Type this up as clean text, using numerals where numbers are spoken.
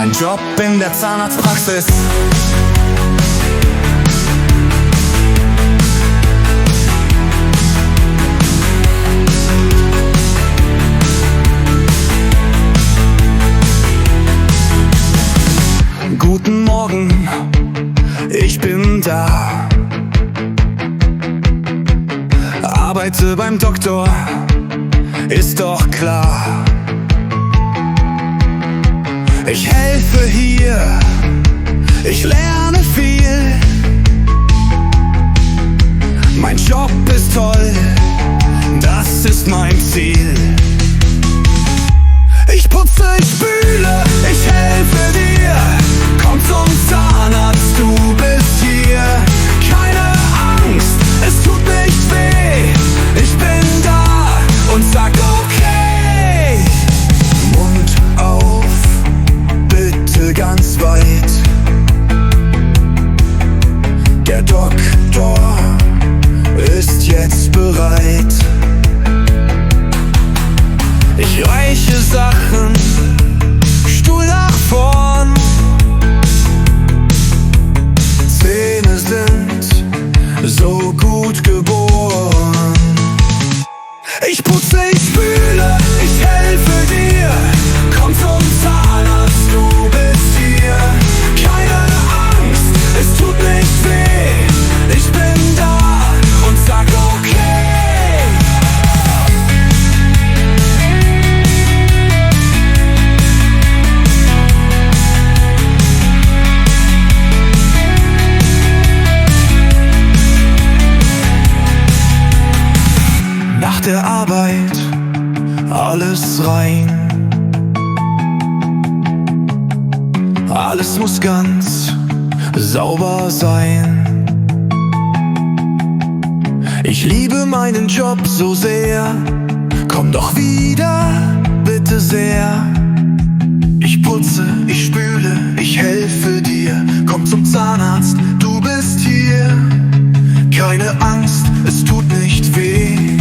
Mein Job in der Zahnarztpraxis. Guten Morgen, ich bin da. Arbeite beim Doktor, ist doch klar. Ich helfe hier, ich lerne viel. Mein Job ist toll, das ist mein Ziel. Ich putze, ich spüle, ich helfe dir. Komm zum Zahnarzt, du bist hier. Keine Angst, es tut nicht weh. Ich bin da und sag okay. Mund auf, bitte ganz weit. Der Doktor ist jetzt bereit. Ich reiche Sachen, Stuhl nach vorn. Zähne sind so gut geboren. Ich putze, ich spüle, ich helfe dir. Komm zum Zahnarzt, du bist hier. Keine Angst, es tut nicht weh. Ich bin da und sag okay. Nach der Arbeit alles rein. Alles muss ganz sauber sein. Ich liebe meinen Job so sehr. Komm doch wieder, bitte sehr. Ich putze, ich spüle, ich helfe dir. Komm zum Zahnarzt, du bist hier. Keine Angst, es tut nicht weh.